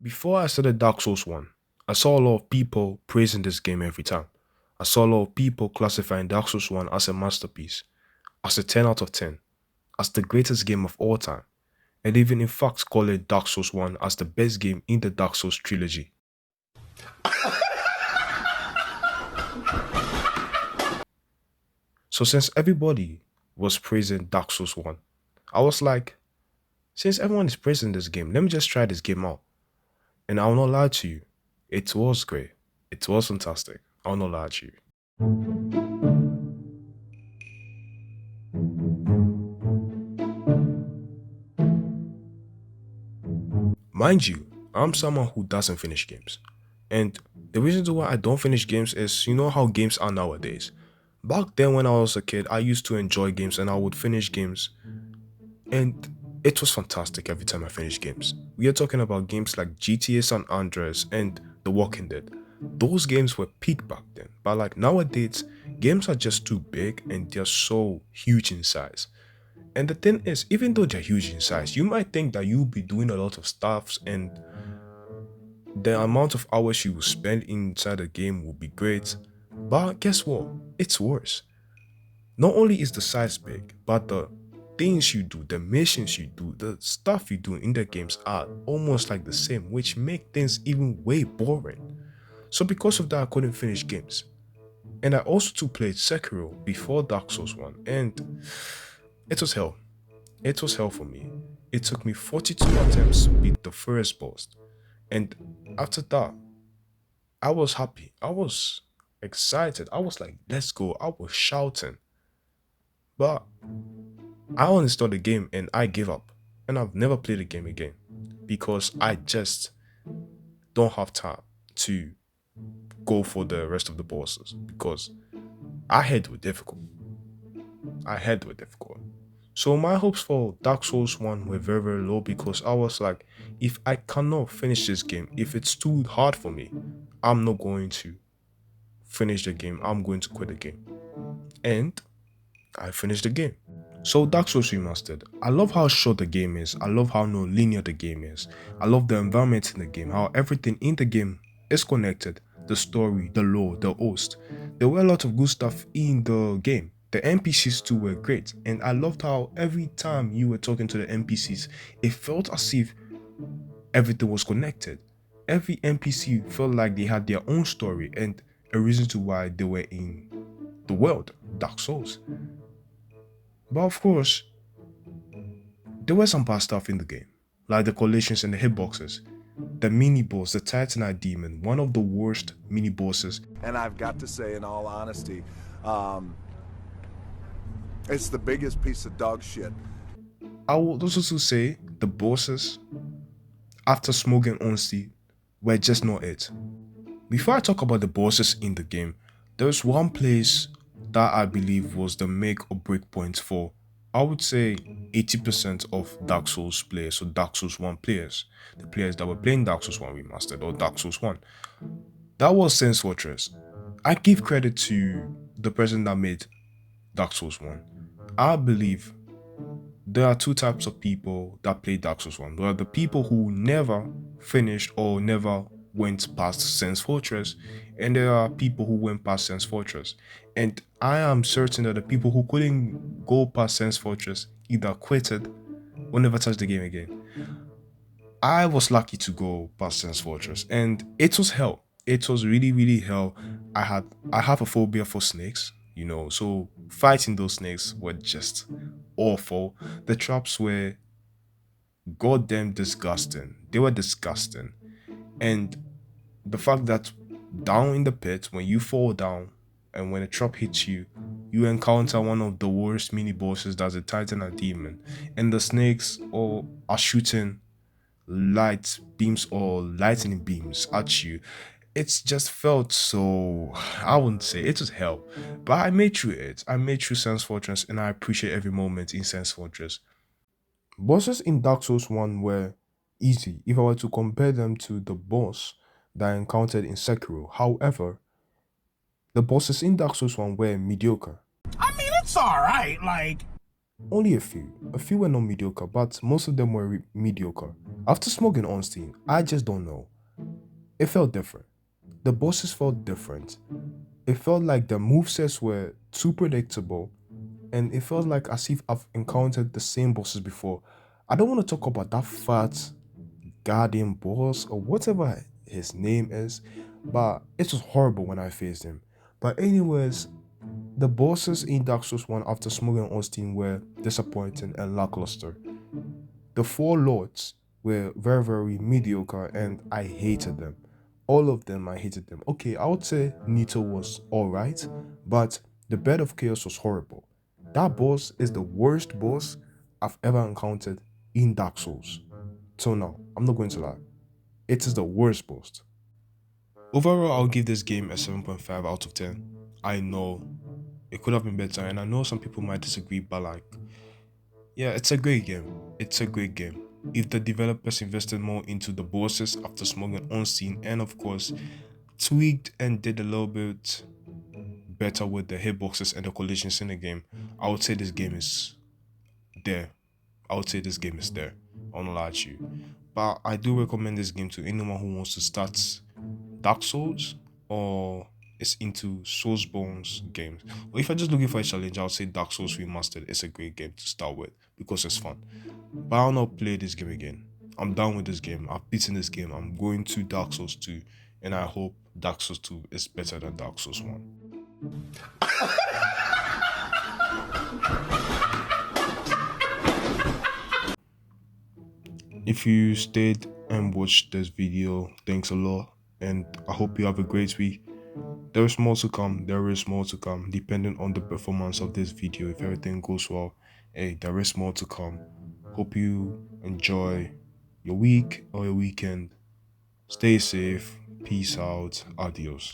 Before I started Dark Souls 1, I saw a lot of people praising this game every time. I saw a lot of people classifying Dark Souls 1 as a masterpiece, as a 10 out of 10, as the greatest game of all time, and even in fact calling Dark Souls 1 as the best game in the Dark Souls trilogy. So since everybody was praising Dark Souls 1, I was like, since everyone is praising this game, let me just try this game out. And I'll not lie to you, it was great. It was fantastic. I'll not lie to you. Mind you, I'm someone who doesn't finish games. And the reason why I don't finish games is you know how games are nowadays. Back then when I was a kid, I used to enjoy games and I would finish games. And it was fantastic every time I finished games. We are talking about games like GTA San Andreas and The Walking Dead. Those games were peak back then. But like nowadays, games are just too big and they're so huge in size. And the thing is, even though they're huge in size, you might think that you'll be doing a lot of stuffs and the amount of hours you will spend inside a game will be great. But guess what? It's worse. Not only is the size big, but the things you do, the missions you do, the stuff you do in the games are almost like the same, which make things even way boring. So because of that, I couldn't finish games. And I also too played Sekiro before Dark Souls 1, and it was hell. It was hell for me. It took me 42 attempts to beat the first boss. And after that, I was happy. I was excited. I was like, let's go. I was shouting. But I uninstalled the game and I gave up. And I've never played the game again because I just don't have time to go for the rest of the bosses because I had were difficult. I had were difficult. So my hopes for Dark Souls 1 were very, very low because I was like, if I cannot finish this game, if it's too hard for me, I'm not going to finish the game. I'm going to quit the game. And I finished the game. So Dark Souls Remastered. I love how short the game is. I love how non-linear the game is. I love the environment in the game, how everything in the game is connected. The story, the lore, the host. There were a lot of good stuff in the game. The NPCs too were great, and I loved how every time you were talking to the NPCs, it felt as if everything was connected. Every NPC felt like they had their own story and a reason to why they were in the world, Dark Souls. But of course, there were some bad stuff in the game, like the collisions and the hitboxes. The mini boss, the Titanite Demon, one of the worst mini bosses. And I've got to say, in all honesty, it's the biggest piece of dog shit. I would also say the bosses after Smoking Honesty were just not it. Before I talk about the bosses in the game, there's one place that I believe was the make or break point for, I would say, 80% of Dark Souls players, so Dark Souls 1 players, the players that were playing Dark Souls 1 Remastered or Dark Souls 1. That was Sense Fortress. I give credit to the person that made Dark Souls 1. I believe there are two types of people that play Dark Souls 1. There are the people who never finished or never went past Sense Fortress, and there are people who went past Sense Fortress. And I am certain that the people who couldn't go past Sense Fortress either quitted or never touched the game again. I was lucky to go past Sense Fortress, and it was hell. It was really, really hell. I have a phobia for snakes, so fighting those snakes were just awful. The traps were goddamn disgusting. They were disgusting. And the fact that down in the pit, when you fall down and when a trap hits you, you encounter one of the worst mini bosses, that's a Titanite Demon, and the snakes all are shooting light beams or lightning beams at you. It's just felt so, I wouldn't say it was hell, but I made through it. I made through Sense Fortress and I appreciate every moment in Sense Fortress. Bosses in Dark Souls 1 were easy if I were to compare them to the boss that I encountered in Sekiro. However, the bosses in Dark Souls 1 were mediocre. I mean, it's all right. Like, Only a few. A few were not mediocre, but most of them were mediocre. After smoking Ornstein, I just don't know. It felt different. The bosses felt different. It felt like the movesets were too predictable, and it felt like as if I've encountered the same bosses before. I don't want to talk about that fat guardian boss or whatever his name is, but it was horrible when I faced him. But anyways, the bosses in Dark Souls 1 after Smoke and Austin were disappointing and lackluster. The four lords were very, very mediocre and I hated them. All of them, I hated them. Okay, I would say Nito was alright, but the Bed of Chaos was horrible. That boss is the worst boss I've ever encountered in Dark Souls. So now, I'm not going to lie. It is the worst boss. Overall, I'll give this game a 7.5 out of 10. I know it could have been better, and I know some people might disagree, but like, yeah, it's a great game. It's a great game. If the developers invested more into the bosses after smoking on scene, and of course, tweaked and did a little bit better with the hitboxes and the collisions in the game, I would say this game is there. I would say this game is there. I'll not lie to you. But I do recommend this game to anyone who wants to start Dark Souls or is into Soulsborne's games. Or if you're just looking for a challenge, I would say Dark Souls Remastered is a great game to start with because it's fun. But I'll not play this game again. I'm done with this game. I've beaten this game. I'm going to Dark Souls 2, and I hope Dark Souls 2 is better than Dark Souls 1. If you stayed and watched this video, thanks a lot, and I hope you have a great week. There is more to come. There is more to come, depending on the performance of this video. If everything goes well, hey, there is more to come. Hope you enjoy your week or your weekend. Stay safe. Peace out. Adios.